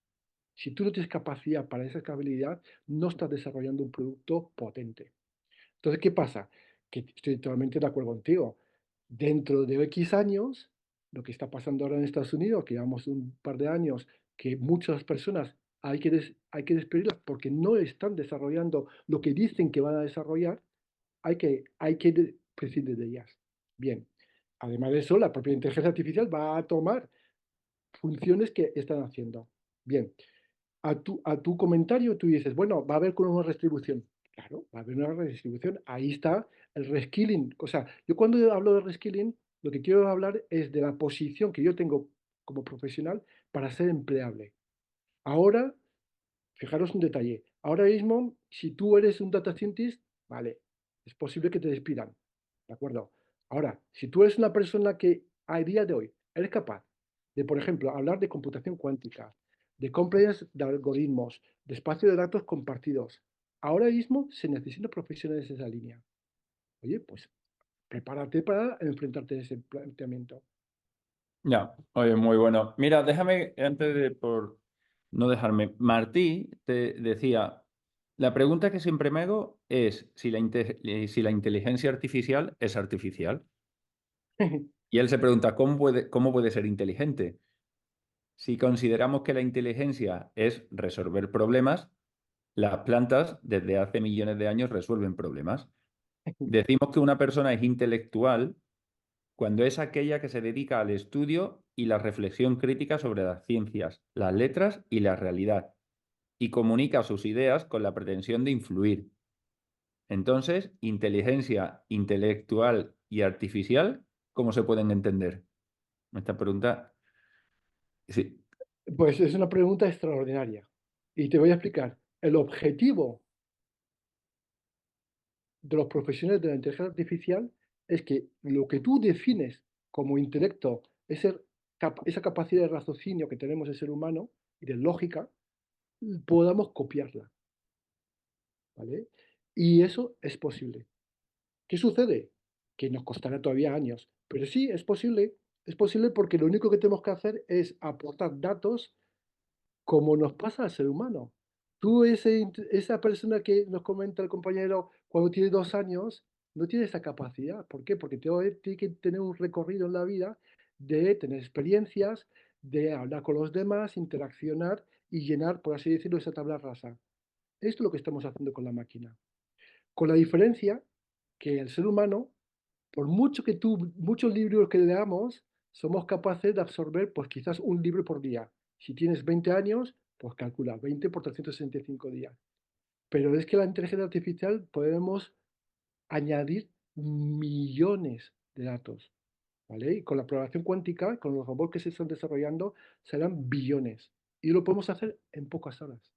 Si tú no tienes capacidad para esa escalabilidad, no estás desarrollando un producto potente. Entonces, ¿qué pasa? Que estoy totalmente de acuerdo contigo. Dentro de X años, lo que está pasando ahora en Estados Unidos, que llevamos un par de años, que muchas personas hay que despedirlas porque no están desarrollando lo que dicen que van a desarrollar, hay que prescindir de ellas. Bien, además de eso, la propia inteligencia artificial va a tomar funciones que están haciendo. Bien, a tu comentario tú dices, bueno, va a haber una redistribución. Claro, va a haber una redistribución. Ahí está el reskilling. O sea, yo cuando hablo de reskilling, lo que quiero hablar es de la posición que yo tengo como profesional para ser empleable. Ahora, fijaros un detalle. Ahora mismo, si tú eres un data scientist, vale, es posible que te despidan. ¿De acuerdo? Ahora, si tú eres una persona que a día de hoy eres capaz de, por ejemplo, hablar de computación cuántica, de compliance de algoritmos, de espacio de datos compartidos, ahora mismo se necesitan profesionales en esa línea. Oye, pues prepárate para enfrentarte a ese planteamiento. Ya, oye, muy bueno. Mira, déjame, antes de por no dejarme, Martí te decía, la pregunta que siempre me hago es si la inteligencia artificial es artificial. Y él se pregunta, ¿cómo puede ser inteligente? Si consideramos que la inteligencia es resolver problemas, las plantas desde hace millones de años resuelven problemas. Decimos que una persona es intelectual cuando es aquella que se dedica al estudio y la reflexión crítica sobre las ciencias, las letras y la realidad, y comunica sus ideas con la pretensión de influir. Entonces, inteligencia intelectual y artificial, ¿cómo se pueden entender? Esta pregunta, sí, Pues es una pregunta extraordinaria. Y te voy a explicar. El objetivo de los profesionales de la inteligencia artificial es que lo que tú defines como intelecto, esa capacidad de raciocinio que tenemos el ser humano y de lógica, podamos copiarla, ¿vale? Y eso es posible. ¿Qué sucede? Que nos costará todavía años, pero sí, es posible porque lo único que tenemos que hacer es aportar datos como nos pasa al ser humano. Tú, esa persona que nos comenta el compañero cuando tiene 2 años, no tiene esa capacidad. ¿Por qué? Porque tiene que tener un recorrido en la vida de tener experiencias, de hablar con los demás, interaccionar y llenar, por así decirlo, esa tabla rasa. Esto es lo que estamos haciendo con la máquina. Con la diferencia que el ser humano, por muchos libros que leamos, somos capaces de absorber, pues quizás un libro por día. Si tienes 20 años, pues calcula 20 por 365 días. Pero es que la inteligencia artificial podemos añadir millones de datos, ¿vale? Y con la programación cuántica, con los robots que se están desarrollando, serán billones. Y lo podemos hacer en pocas horas.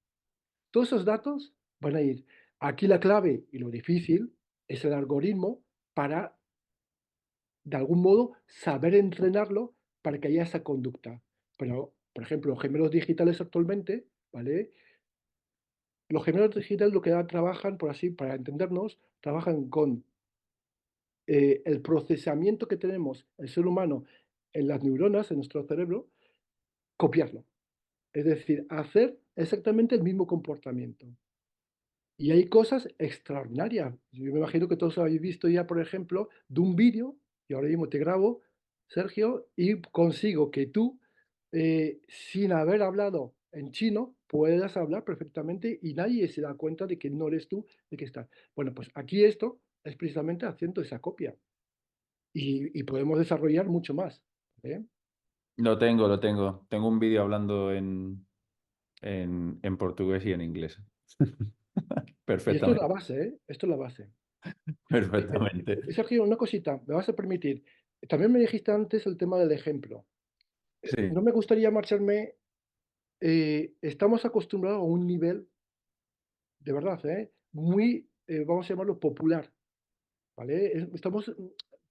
Todos esos datos van a ir. Aquí la clave y lo difícil es el algoritmo para, de algún modo, saber entrenarlo para que haya esa conducta. Pero, por ejemplo, los gemelos digitales actualmente, ¿vale? Los gemelos digitales lo que trabajan, por así, para entendernos, trabajan con el procesamiento que tenemos el ser humano en las neuronas, en nuestro cerebro, copiarlo. Es decir, hacer exactamente el mismo comportamiento. Y hay cosas extraordinarias. Yo me imagino que todos habéis visto ya, por ejemplo, de un vídeo, y ahora mismo te grabo, Sergio, y consigo que tú, sin haber hablado en chino, puedas hablar perfectamente y nadie se da cuenta de que no eres tú de que estás. Bueno, pues aquí esto es precisamente haciendo esa copia y podemos desarrollar mucho más. ¿Eh? Lo tengo, lo tengo. Tengo un vídeo hablando en portugués y en inglés. Y esto es la Perfectamente. base, ¿eh? Esto es la base. Perfectamente. Sergio, una cosita, me vas a permitir. También me dijiste antes el tema del ejemplo. Sí. No me gustaría marcharme, estamos acostumbrados a un nivel, de verdad, muy, vamos a llamarlo popular, ¿vale?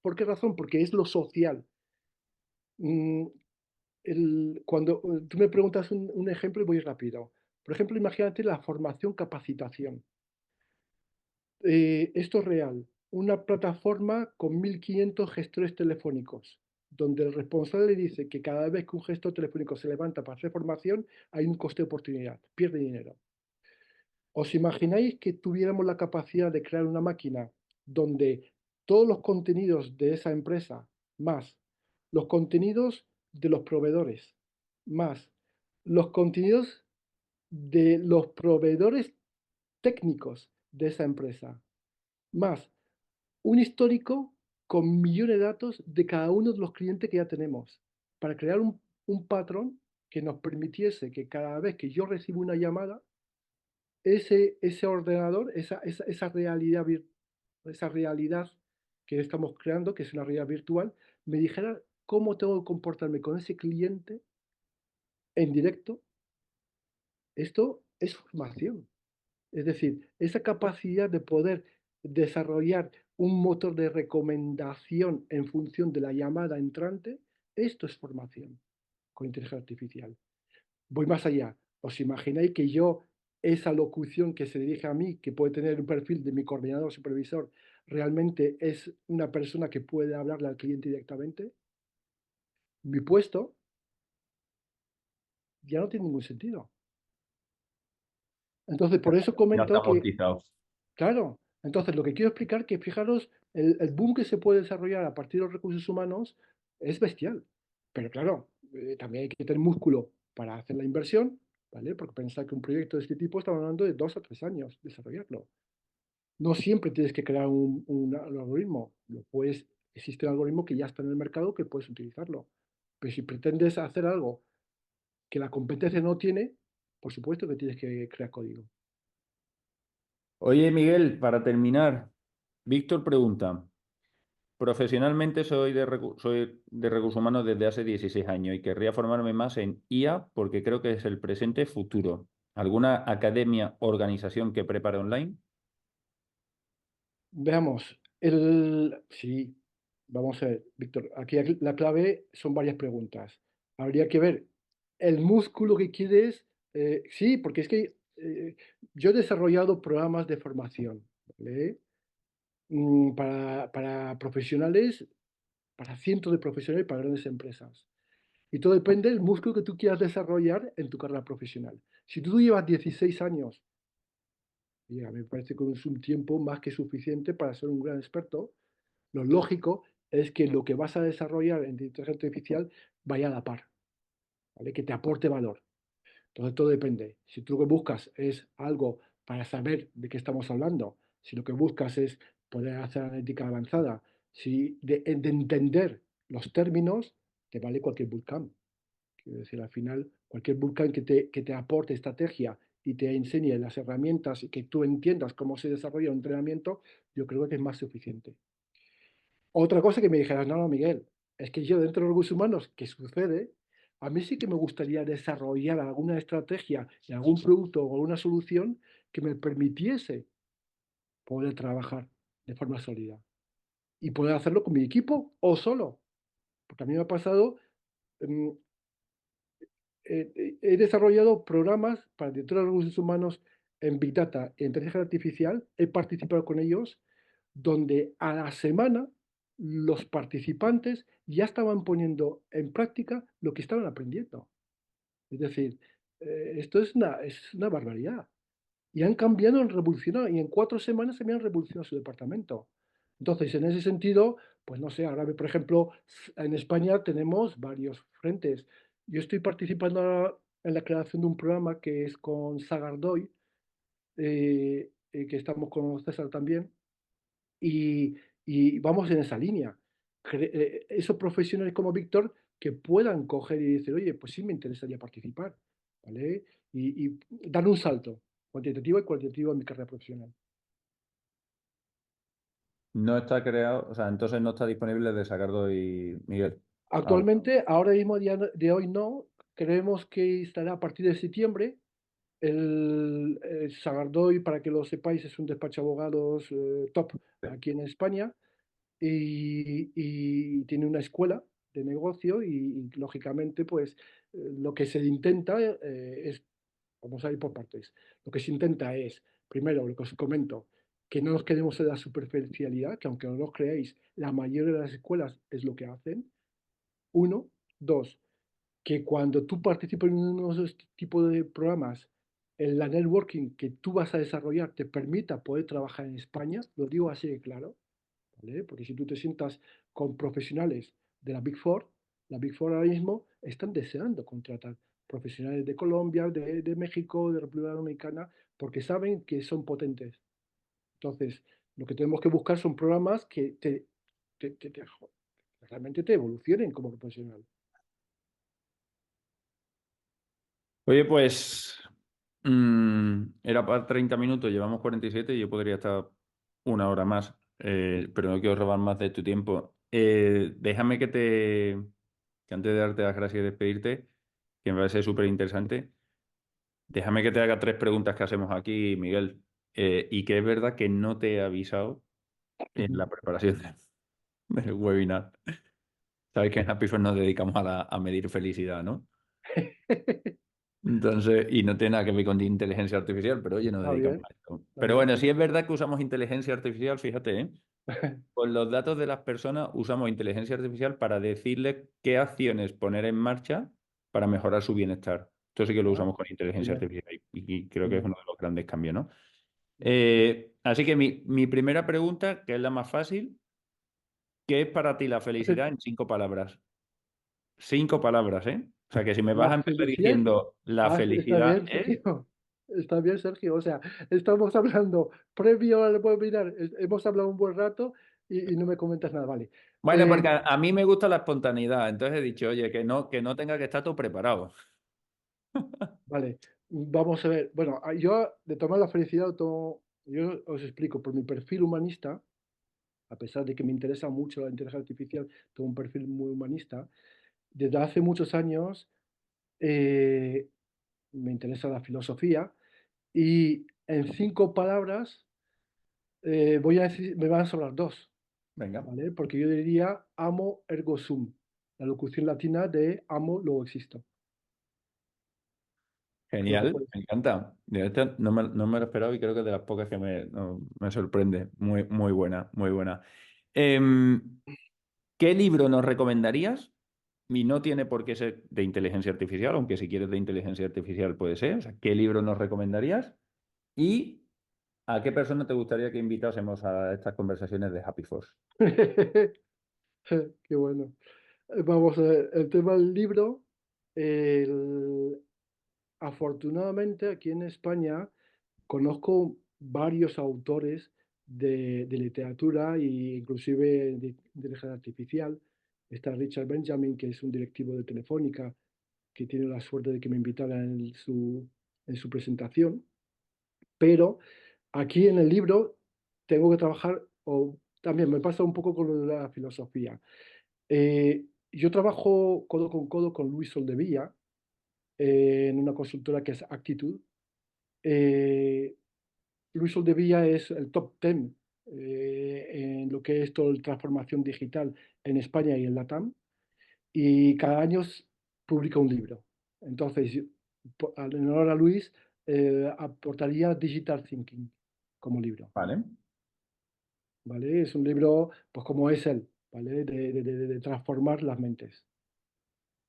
¿Por qué razón? Porque es lo social. Mm, cuando tú me preguntas un ejemplo y voy rápido. Por ejemplo, imagínate la formación capacitación. Esto es real. Una plataforma con 1.500 gestores telefónicos, donde el responsable dice que cada vez que un gestor telefónico se levanta para hacer formación, hay un coste de oportunidad, pierde dinero. ¿Os imagináis que tuviéramos la capacidad de crear una máquina donde todos los contenidos de esa empresa, más los contenidos de los proveedores, más los contenidos de los proveedores técnicos de esa empresa, más un histórico con millones de datos de cada uno de los clientes que ya tenemos, para crear un patrón que nos permitiese que cada vez que yo recibo una llamada, ese ordenador, esa realidad que estamos creando, que es una realidad virtual, me dijera cómo tengo que comportarme con ese cliente en directo. Esto es formación. Es decir, esa capacidad de poder desarrollar un motor de recomendación en función de la llamada entrante, esto es formación con inteligencia artificial. Voy más allá. ¿Os imagináis que yo, esa locución que se dirige a mí, que puede tener un perfil de mi coordinador supervisor, realmente es una persona que puede hablarle al cliente directamente? Mi puesto ya no tiene ningún sentido. Entonces, por eso Ya está comento que, amortizado. claro, entonces lo que quiero explicar que, fijaros, el boom que se puede desarrollar a partir de los recursos humanos es bestial. Pero claro, también hay que tener músculo para hacer la inversión, ¿vale? Porque pensar que un proyecto de este tipo estamos hablando de 2 a 3 años desarrollarlo. No siempre tienes que crear un algoritmo. Existe un algoritmo que ya está en el mercado que puedes utilizarlo. Pero si pretendes hacer algo que la competencia no tiene, por supuesto que tienes que crear código. Oye, Miguel, para terminar, Víctor pregunta, profesionalmente soy de recursos humanos desde hace 16 años y querría formarme más en IA porque creo que es el presente futuro. ¿Alguna academia, organización que prepare online? Veamos, sí, vamos a ver, Víctor, aquí la clave son varias preguntas. Habría que ver el músculo que quieres, sí, porque es que yo he desarrollado programas de formación, ¿vale? Para profesionales, para cientos de profesionales, para grandes empresas. Y todo depende del músculo que tú quieras desarrollar en tu carrera profesional. Si tú llevas 16 años, y a mí me parece que es un tiempo más que suficiente para ser un gran experto, lo lógico es que lo que vas a desarrollar en inteligencia artificial vaya a la par, ¿vale? Que te aporte valor. Entonces todo depende. Si tú lo que buscas es algo para saber de qué estamos hablando, si lo que buscas es poder hacer analítica avanzada, si de entender los términos, te vale cualquier bootcamp. Quiero decir, al final, cualquier bootcamp que te aporte estrategia y te enseñe las herramientas y que tú entiendas cómo se desarrolla un entrenamiento, yo creo que es más suficiente. Otra cosa que me dijeras, no, no, Miguel, es que yo dentro de los recursos humanos, ¿qué sucede? A mí sí que me gustaría desarrollar alguna estrategia y algún producto o alguna solución que me permitiese poder trabajar de forma sólida y poder hacerlo con mi equipo o solo. Porque a mí me ha pasado, mm, he desarrollado programas para directores de recursos humanos en Big Data e inteligencia artificial, he participado con ellos, donde a la semana los participantes ya estaban poniendo en práctica lo que estaban aprendiendo. Es decir, esto es una barbaridad. Y han cambiado, han revolucionado, y en 4 semanas habían revolucionado su departamento. Entonces, en ese sentido, pues no sé, ahora, por ejemplo, en España tenemos varios frentes. Yo estoy participando ahora en la creación de un programa que es con Sagardoy, que estamos con César también, y, y vamos en esa línea. Esos profesionales como Víctor que puedan coger y decir, oye, pues sí me interesaría participar, ¿vale? Y dar un salto cuantitativo y cualitativo en mi carrera profesional. No está creado, o sea, entonces no está disponible de Sacardo y Miguel. Aún. Actualmente, ahora mismo, día de hoy no, creemos que estará a partir de septiembre. El Sagardoy, para que lo sepáis, es un despacho de abogados top aquí en España y tiene una escuela de negocio y, lógicamente, pues lo que se intenta es, vamos a ir por partes, lo que se intenta es, primero, lo que os comento, que no nos quedemos en la superficialidad, que aunque no lo creáis, la mayoría de las escuelas es lo que hacen, uno. Dos, que cuando tú participas en uno de estos tipos de programas, en la networking que tú vas a desarrollar te permita poder trabajar en España, lo digo así de claro, ¿vale? Porque si tú te sientas con profesionales de la Big Four ahora mismo están deseando contratar profesionales de Colombia, de México, de República Dominicana, porque saben que son potentes. Entonces, lo que tenemos que buscar son programas que realmente te evolucionen como profesional. Oye, pues era para 30 minutos, llevamos 47 y yo podría estar una hora más, pero no quiero robar más de tu tiempo. Déjame que antes de darte las gracias y despedirte, que me parece súper interesante, déjame que te haga tres preguntas que hacemos aquí, Miguel, y que es verdad que no te he avisado en la preparación del webinar. Sabes que en Happy First nos dedicamos a medir felicidad, ¿no? Entonces, y no tiene nada que ver con inteligencia artificial, pero oye, nos Está dedicamos bien, a esto. está Pero bien. bueno, sí es verdad que usamos inteligencia artificial, fíjate, ¿eh? Con los datos de las personas usamos inteligencia artificial para decirles qué acciones poner en marcha para mejorar su bienestar. Esto sí que lo Ah, usamos con inteligencia genial, artificial y creo que es genial. uno de los grandes cambios, ¿no? Mm. Así que mi primera pregunta, que es la más fácil, ¿qué es para ti la Hace- felicidad en 5 palabras? 5 palabras, ¿eh? O sea que si me vas La a empezar felicidad. diciendo la Está felicidad bien, es... Sergio. Está bien, Sergio. O sea, estamos hablando previo al webinar, hemos hablado un buen rato y no me comentas nada. Vale. Bueno, Eh, porque a mí me gusta la espontaneidad, entonces he dicho, oye, que no tenga que estar todo preparado. vale. Vamos a ver. Bueno, yo de tomar la felicidad, yo os explico, por mi perfil humanista, a pesar de que me interesa mucho la inteligencia artificial, tengo un perfil muy humanista. Desde hace muchos años, eh, me interesa la filosofía y en 5 palabras, voy a decir me van a sobrar 2, Venga. ¿vale? Porque yo diría amo ergo sum, la locución latina de amo, luego existo. Creo que Genial, puede me ser. encanta. De esta no me lo esperaba y creo que es de las pocas que me sorprende. Muy, muy buena, muy buena. Em, ¿Qué libro nos recomendarías? Y no tiene por qué ser de inteligencia artificial, aunque si quieres de inteligencia artificial puede ser. O sea, ¿qué libro nos recomendarías? ¿Y a qué persona te gustaría que invitásemos a estas conversaciones de Happy Force? Qué bueno. Vamos a ver, el tema del libro, el afortunadamente, aquí en España conozco varios autores de literatura e inclusive de inteligencia artificial. Está Richard Benjamin, que es un directivo de Telefónica, que tiene la suerte de que me invitara en su presentación. Pero aquí en el libro tengo que trabajar, o también me pasa un poco con lo de la filosofía. Yo trabajo codo con Luis Soldevilla en una consultora que es Actitude. Eh, Luis Soldevilla es el top 10 en lo que es toda la transformación digital en España y en Latam, y cada año publica un libro. Entonces, en honor a Luis, aportaría Digital Thinking como libro, Vale. ¿vale? Es un libro, pues como es él, ¿vale? De transformar las mentes.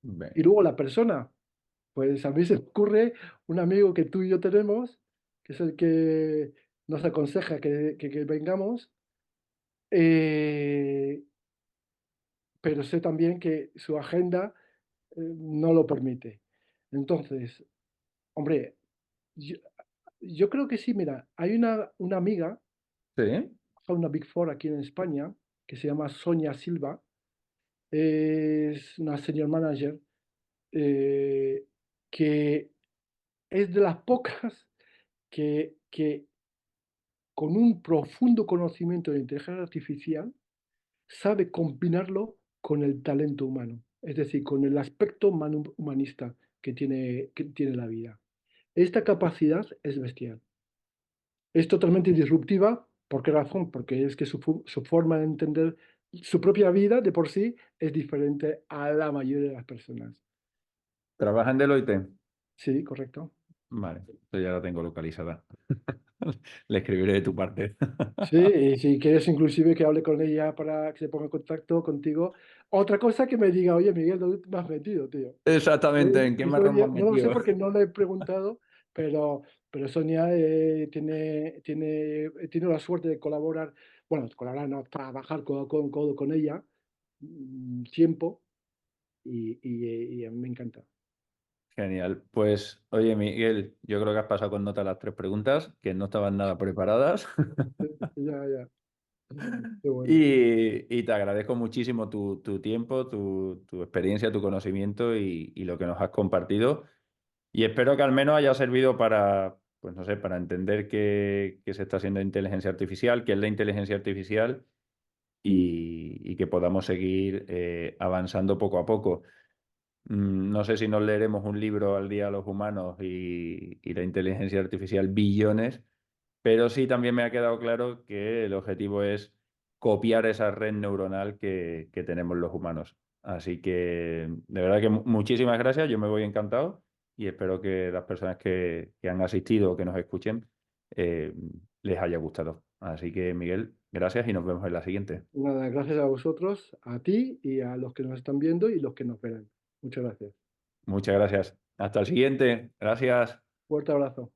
Y Venga. luego la persona, pues a mí se me ocurre un amigo que tú y yo tenemos, que es el que nos aconseja que vengamos, eh, pero sé también que su agenda no lo permite. Entonces, hombre, yo, yo creo que sí, mira, hay una amiga, Sí. una Big Four aquí en España, que se llama Sonia Silva, es una senior manager eh, que es de las pocas que con un profundo conocimiento de inteligencia artificial sabe combinarlo con el talento humano, es decir, con el aspecto humanista que tiene la vida. Esta capacidad es bestial. Es totalmente disruptiva. ¿Por qué razón? Porque es que su forma de entender su propia vida de por sí es diferente a la mayoría de las personas. ¿Trabaja en Deloitte? Sí, correcto. Vale, esto ya la tengo localizada. Le escribiré de tu parte. Sí, y si quieres inclusive que hable con ella para que se ponga en contacto contigo. Otra cosa que me diga, oye Miguel, ¿dónde te has metido, tío? Exactamente, ¿en qué marrón me has No lo sé metido? porque no le he preguntado, pero, pero Sonia tiene la suerte de colaborar, bueno, colaborar, no, trabajar codo con ella tiempo y a mí me encanta. Genial. Pues, oye, Miguel, yo creo que has pasado con nota las tres preguntas, que no estaban nada preparadas. Ya, ya, qué bueno. Y te agradezco muchísimo tu tiempo, tu experiencia, tu conocimiento y lo que nos has compartido. Y espero que al menos haya servido para, pues no sé, para entender qué se está haciendo inteligencia artificial, qué es la inteligencia artificial y que podamos seguir avanzando poco a poco. No sé si nos leeremos un libro al día los humanos y la inteligencia artificial billones, pero sí también me ha quedado claro que el objetivo es copiar esa red neuronal que tenemos los humanos. Así que de verdad que muchísimas gracias, yo me voy encantado y espero que las personas que han asistido o que nos escuchen eh, les haya gustado. Así que Miguel, gracias y nos vemos en la siguiente. Nada, gracias a vosotros, a ti y a los que nos están viendo y los que nos verán. Muchas gracias. Muchas gracias. Hasta el siguiente. Gracias. Fuerte abrazo.